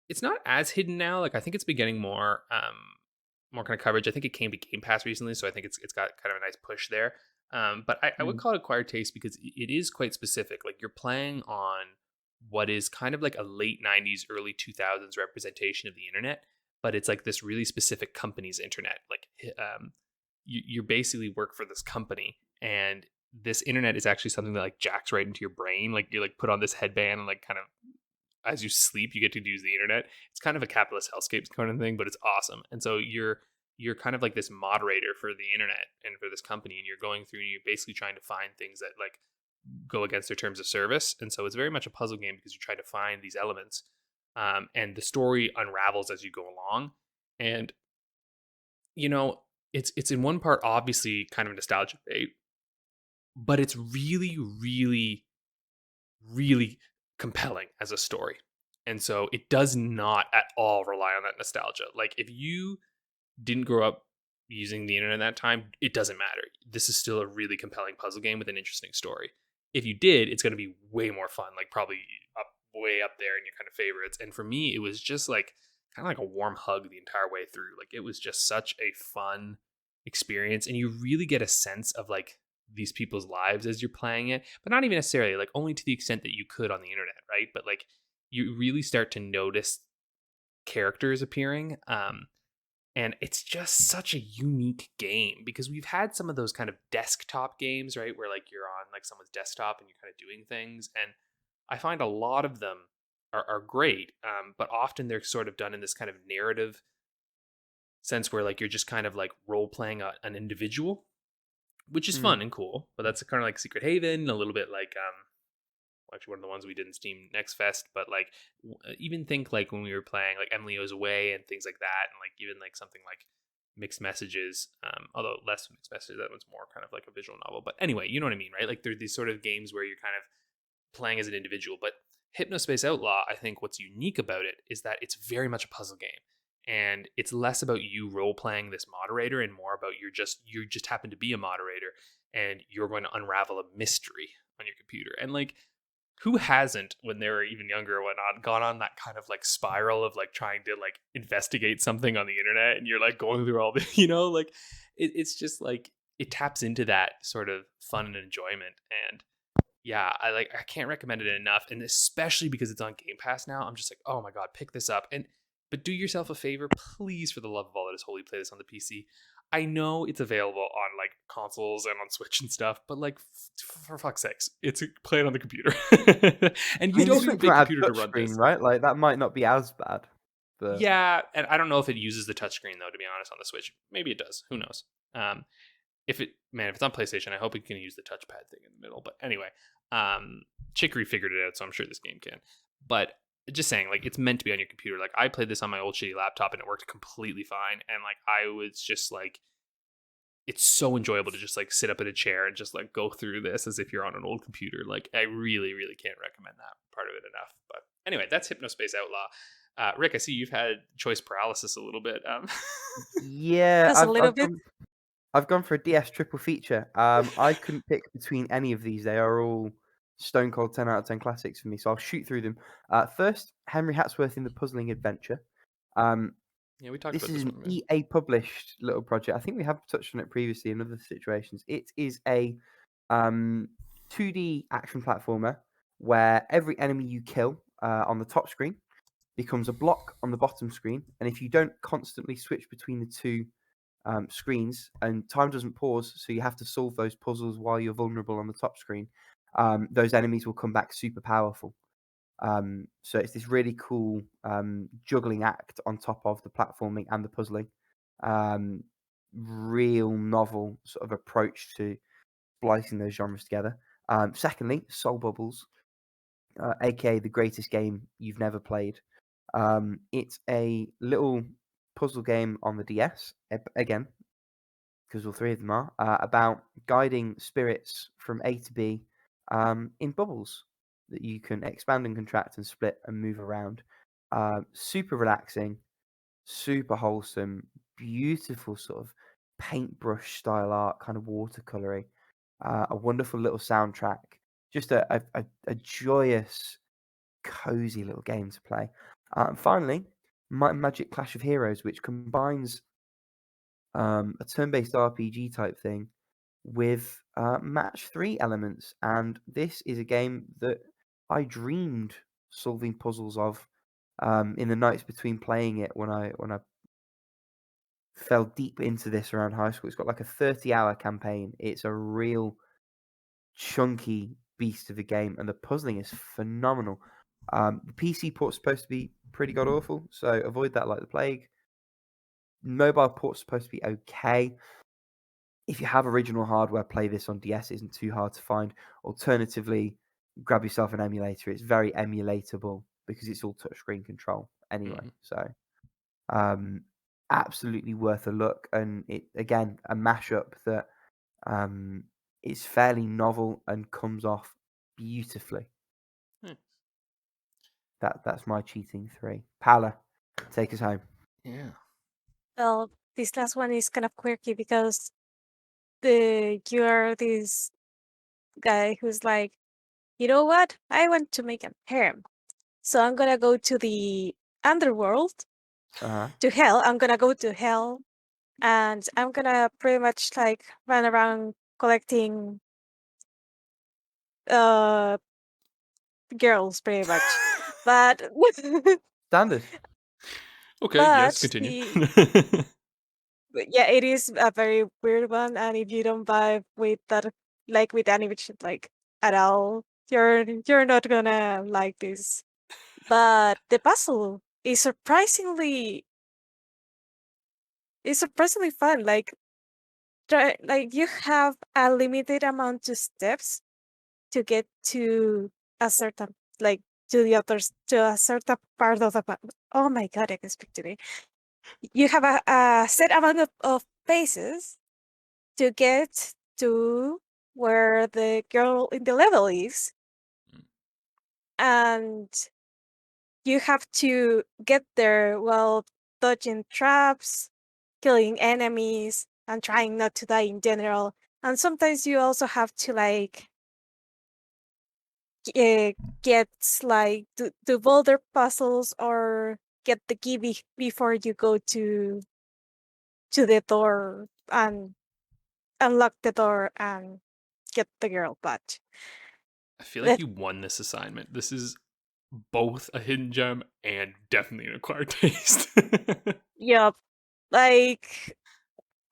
it's not as hidden now. Like I think it's been getting more kind of coverage. I think it came to Game Pass recently, so I think it's got kind of a nice push there. But I would Mm, call it acquired taste because it is quite specific. Like you're playing on what is kind of like a late 90s, early 2000s representation of the internet, but it's like this really specific company's internet. Like you basically work for this company, and this internet is actually something that like jacks right into your brain. Like you like put on this headband and like kind of as you sleep, you get to use the internet. It's kind of a capitalist hellscape kind of thing, but it's awesome. And so you're kind of like this moderator for the internet and for this company, and you're going through and you're basically trying to find things that like go against their terms of service. And so it's very much a puzzle game because you try to find these elements, and the story unravels as you go along. And you know, it's in one part obviously kind of nostalgia bait, but it's really, really really compelling as a story. And so it does not at all rely on that nostalgia. Like if you didn't grow up using the internet at that time, it doesn't matter. This is still a really compelling puzzle game with an interesting story. If you did, it's going to be way more fun, like probably way up there in your kind of favorites. And for me, it was just like kind of like a warm hug the entire way through. Like it was just such a fun experience, and you really get a sense of like these people's lives as you're playing it, but not even necessarily, like only to the extent that you could on the internet, right? But like you really start to notice characters appearing. And it's just such a unique game because we've had some of those kind of desktop games, right? Where like you're on like someone's desktop and you're kind of doing things. And I find a lot of them are great, but often they're sort of done in this kind of narrative sense where like you're just kind of like role playing an individual, which is mm, fun and cool. But that's kind of like Secret Haven, a little bit like actually one of the ones we did in Steam Next Fest. But like even think like when we were playing like Emily O's Away and things like that, and like even like something like Mixed Messages, although less Mixed Messages, that one's more kind of like a visual novel. But anyway, you know what I mean, right? Like there's these sort of games where you're kind of playing as an individual. But Hypnospace Outlaw, I think what's unique about it is that it's very much a puzzle game. And it's less about you role playing this moderator and more about you just happen to be a moderator and you're going to unravel a mystery on your computer. And like who hasn't, when they were even younger or whatnot, gone on that kind of like spiral of like trying to like investigate something on the internet, and you're like going through all the like it's just like it taps into that sort of fun and enjoyment. And yeah, I can't recommend it enough, and especially because it's on Game Pass now. I'm just like, oh my god, pick this up. And but do yourself a favor, please, for the love of all that is holy, play this on the PC. I know it's available on like consoles and on Switch and stuff, but like for fuck's sakes, it's play it on the computer. And I you mean, don't this need a one's big not computer a to run touchscreen, this. right? Like that might not be as bad, but Yeah, and I don't know if it uses the touchscreen though. To be honest, on the Switch, maybe it does. Who knows? If it's on PlayStation, I hope it can use the touchpad thing in the middle. But anyway, Chicory figured it out, so I'm sure this game can. But just saying, like, it's meant to be on your computer. Like, I played this on my old shitty laptop and it worked completely fine. And like, I was just like, it's so enjoyable to just like sit up in a chair and just like go through this as if you're on an old computer. Like, I really, really can't recommend that part of it enough. But anyway, that's Hypnospace Outlaw. Rick, I see you've had choice paralysis a little bit. Yeah, Just a little bit. I've gone for a DS triple feature. I couldn't pick between any of these. They are all stone cold 10 out of 10 classics for me. So I'll shoot through them. First, Henry Hatsworth in the Puzzling Adventure. Yeah, we talked This about is this an one. EA published little project. I think we have touched on it previously in other situations. It is a 2D action platformer where every enemy you kill on the top screen becomes a block on the bottom screen. And if you don't constantly switch between the two screens and time doesn't pause, so you have to solve those puzzles while you're vulnerable on the top screen, those enemies will come back super powerful. So it's this really cool juggling act on top of the platforming and the puzzling. Real novel sort of approach to splicing those genres together. Secondly, Soul Bubbles, aka the greatest game you've never played. It's a little puzzle game on the DS, again, because all three of them are, about guiding spirits from A to B in bubbles that you can expand and contract and split and move around. Super relaxing, super wholesome, beautiful sort of paintbrush style art, kind of watercolory. A wonderful little soundtrack. Just a joyous, cozy little game to play. Finally, Might and Magic Clash of Heroes, which combines a turn-based RPG type thing with match 3 elements, and this is a game that I dreamed solving puzzles of in the nights between playing it when I fell deep into this around high school. It's got like a 30-hour campaign. It's a real chunky beast of a game, and the puzzling is phenomenal. The PC port's supposed to be pretty god awful, so avoid that like the plague. Mobile port's supposed to be okay. If you have original hardware, play this on DS. It isn't too hard to find. Alternatively, grab yourself an emulator. It's very emulatable because it's all touchscreen control anyway. Mhm. So, absolutely worth a look. And it again a mashup that is fairly novel and comes off beautifully. Nice. That's my cheating 3. Paula, take us home. Yeah. Well, this last one is kind of quirky because you're this guy who's like, you know what? I want to make a harem. So I'm gonna go to the underworld, Uh-huh. to hell. I'm gonna go to hell, and I'm gonna pretty much like run around collecting uh girls, pretty much. But Standard. Okay, yes, but continue. but yeah, it is a very weird one, and if you don't vibe with that, like with animation, like at all, you're not gonna like this. But the puzzle is surprisingly fun. Like like you have a limited amount of steps to get to a certain like to the others to a certain part of the oh my god, I can speak today. You have a set amount of paces to get to where the girl in the level is, and you have to get there while dodging traps, killing enemies, and trying not to die in general. And sometimes you also have to like get like do boulder puzzles or get the key before you go to the door and unlock the door and get the girl. But I feel like that, you won this assignment. This is both a hidden gem and definitely an acquired taste. yeah, like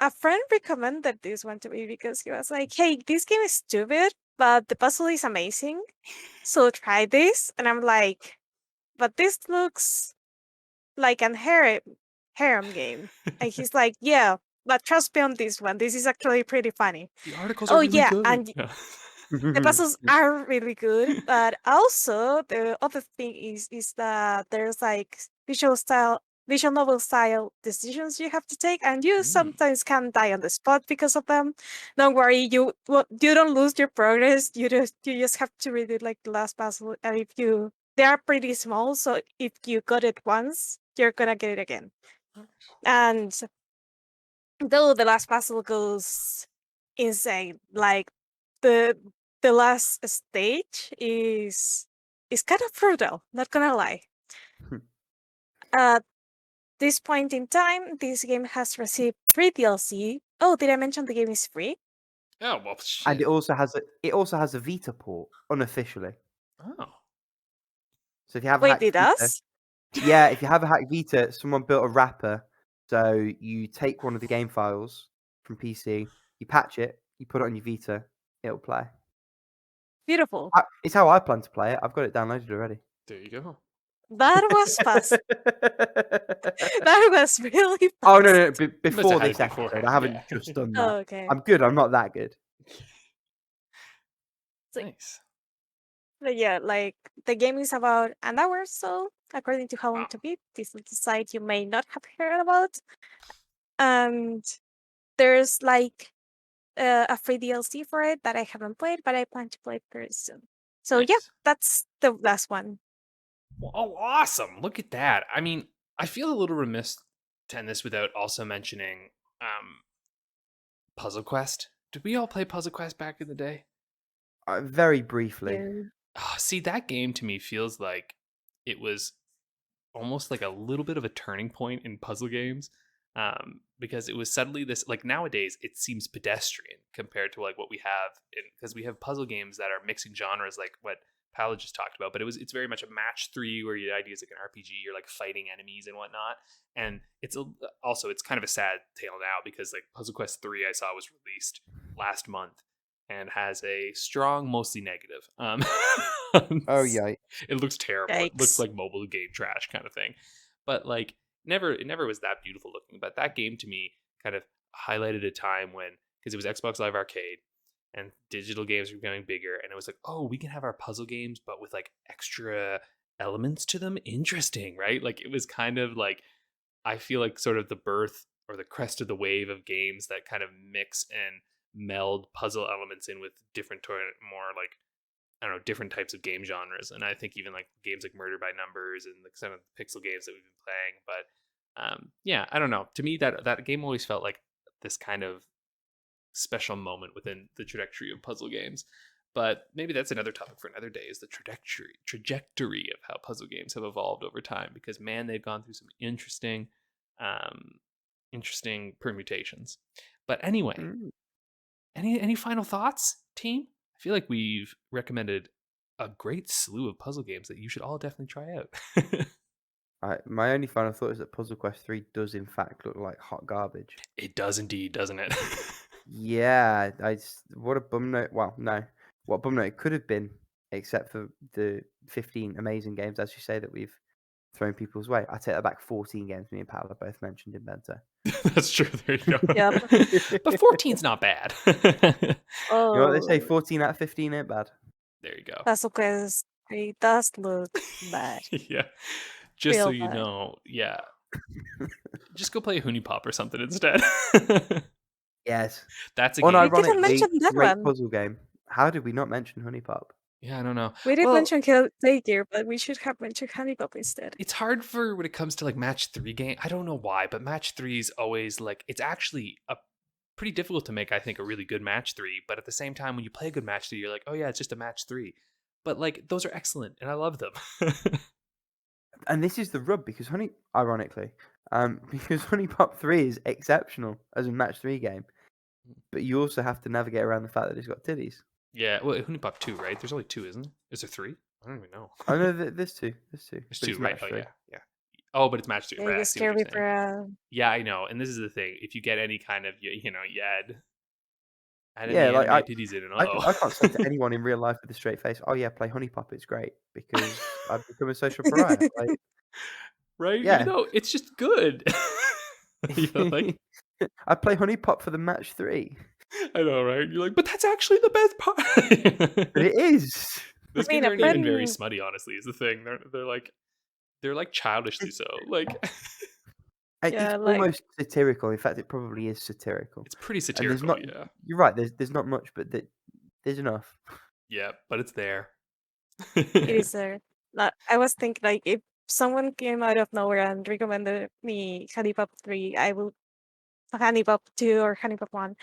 a friend recommended this one to me because he was like, "Hey, this game is stupid, but the puzzle is amazing. So try this." And I'm like, "But this looks like an harem game." And he's like, "Yeah, but trust me on this one. This is actually pretty funny." The articles are Oh really yeah, good. and Yeah. The puzzles are really good, but also the other thing is that there's like visual novel style decisions you have to take, and you Mm. sometimes can die on the spot because of them. Don't worry, you don't lose your progress. You just have to redo like the last puzzle, and if you they are pretty small, so if you got it once, you're gonna get it again. And though the last puzzle goes insane, like the the last stage is kind of brutal, not gonna lie. At this point in time, this game has received free DLC. Oh, did I mention the game is free? Oh well, And shit. it also has a Vita port unofficially. Oh, So if you have a Wait, hacked it Vita, does? yeah, if you have a hacked Vita, someone built a wrapper. So you take one of the game files from PC, you patch it, you put it on your Vita, it'll play. Beautiful. It's how I plan to play it. I've got it downloaded already. there you go. That was fast. That was really Oh no, fast. no, You must have before had this it episode, beforehand. I haven't Yeah. just done that. Oh, okay. I'm good. I'm not that good. So, Nice. but yeah, like the game is about an hour or so, according to how long Wow. to beat. This is the site you may not have heard about. And there's like a free DLC for it that I haven't played, but I plan to play it very soon. So yeah, Nice. that's the last one. Well, oh, awesome! Look at that. I mean, I feel a little remiss to end this without also mentioning Puzzle Quest. Did we all play Puzzle Quest back in the day? Very briefly. Yeah. Oh, see, that game to me feels like it was almost like a little bit of a turning point in puzzle games, because it was suddenly this, like, nowadays it seems pedestrian compared to like what we have in, because we have puzzle games that are mixing genres like what Paula just talked about, but it's very much a match three where the idea is like an RPG, you're like fighting enemies and whatnot. And also it's kind of a sad tale now because like Puzzle Quest 3 I saw was released last month and has a strong, mostly negative. Oh yeah. It looks terrible. It looks Yikes. like mobile game trash kind of thing. But like it never was that beautiful looking. But that game to me kind of highlighted a time when, because it was Xbox Live Arcade and digital games were becoming bigger, and it was like, oh, we can have our puzzle games but with like extra elements to them. Interesting, right? Like it was kind of like, I feel like sort of the birth or the crest of the wave of games that kind of mix and meld puzzle elements in with different more like, I don't know, different types of game genres. And I think even like games like Murder by Numbers and like some of the pixel games that we've been playing. But yeah, I don't know. To me, that game always felt like this kind of special moment within the trajectory of puzzle games. But maybe that's another topic for another day, is the trajectory of how puzzle games have evolved over time, because man, they've gone through some interesting permutations. But anyway, Mm. any final thoughts, team? I feel like we've recommended a great slew of puzzle games that you should all definitely try out. My only final thought is that Puzzle Quest 3 does in fact look like hot garbage. It does indeed, doesn't it? Yeah, what a bum note. Well, no, what bum note it could have been, except for the 15 amazing games, as you say, that we've thrown people's way. I take that back. 14 games me and Paula both mentioned in Bento. That's true. There you go. Yep. But 14's not bad. You know what they say? Oh, 14 out of 15 ain't bad. There you go. Puzzle Quest 3 does look bad. Yeah. Just so Real you bad. know, yeah. Just go play Hoonie Pop or something instead. Yes. That's a game. We didn't Unironically, mention that great one. puzzle game. How did we not mention Honey Pop? Yeah, I don't know. We did Well, mention Play Gear, but we should have mentioned Honeypop instead. it's hard for when it comes to like match 3 game. I don't know why, but match 3 is always like, it's actually a pretty difficult to make, I think, a really good match 3. But at the same time, when you play a good match 3, you're like, oh yeah, it's just a match 3. But like, those are excellent and I love them. And this is the rub, because ironically, because Honey Pop 3 is exceptional as a match 3 game, but you also have to navigate around the fact that it's got titties. Yeah, well, Hoonie Pop 2, right? There's only 2, isn't there? Is there 3? I don't even know. I know that there's two. There's but 2, it's right? match Oh, 3. yeah. Oh, but it's match 3, Yeah, right? I you see what scared you're me saying. for Yeah, I know. And this is the thing. If you get any kind of, you add Yeah, any like anime titties in, and I can't say to anyone in real life with a straight face, "Oh yeah, play Honey Pop, it's great," because I've become a social pariah. Like, right? yeah, It's just good. Like, I play Honey Pop for the match 3. I know, right? You're like, but that's actually the best part. But it is. Those I mean, games a aren't even very friend. smutty, honestly, is the thing. They're like childishly so. Like It's Yeah, like almost satirical. In fact, it probably is satirical. it's pretty And there's satirical, not. yeah. You're right. There's not much, but there's enough. Yeah, but it's there. it is there. I was thinking like if someone came out of nowhere and recommended me Honey Pop 3, I will Honey Pop 2 or Honey Pop 1.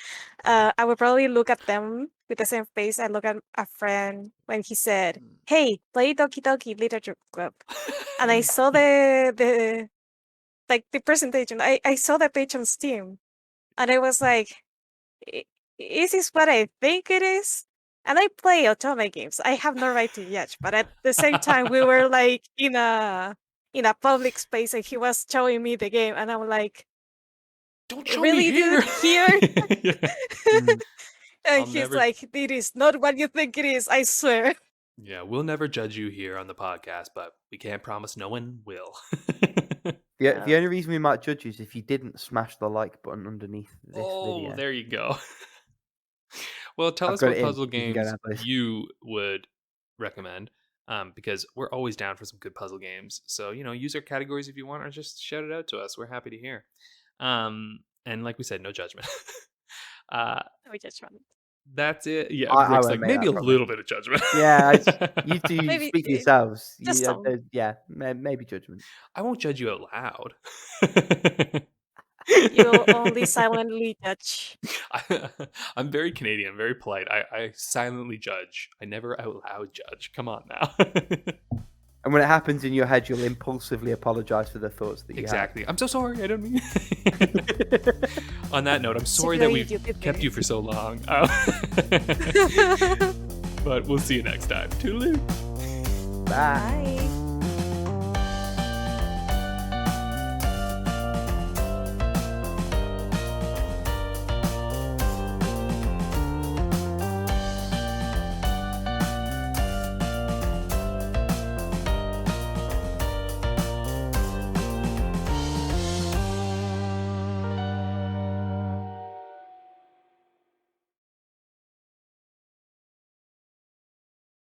I would probably look at them with the same face I look at a friend when he said, "Hey, play Doki Doki Literature Club." And I saw the like the presentation. I saw the page on Steam, and I was like, "I- Is this what I think it is?" And I play otome games. I have no right to judge, but at the same time, we were like in a public space, and he was showing me the game, and I'm like, Don't show me "Really, here. dude? Here?" Yeah. Mm. And I'll he's never like, "It is not what you think it is. I swear." Yeah, we'll never judge you here on the podcast, but we can't promise no one will. The only reason we might judge you is if you didn't smash the like button underneath this Oh, video. there you go. Well, tell I've us got what it in. puzzle You can go games now, please. you would recommend, because we're always down for some good puzzle games. So, use our categories if you want, or just shout it out to us. We're happy to hear. And like we said, no judgment. uh, We just run. that's it. Yeah, I Rick's won't like, make maybe that a promise. little bit of judgment. Yeah, you two Maybe speak for yourselves. just some. Maybe judgment. I won't judge you out loud. You'll only silently judge. I'm very Canadian, I'm very polite. I silently judge. I never out loud judge. Come on now. And when it happens in your head, you'll impulsively apologize for the thoughts that you Exactly. I'm so sorry. I don't mean. On that note, I'm sorry Super that we've YouTube kept thing. you for so long. But we'll see you next time. Toodaloo. have. Bye. Bye.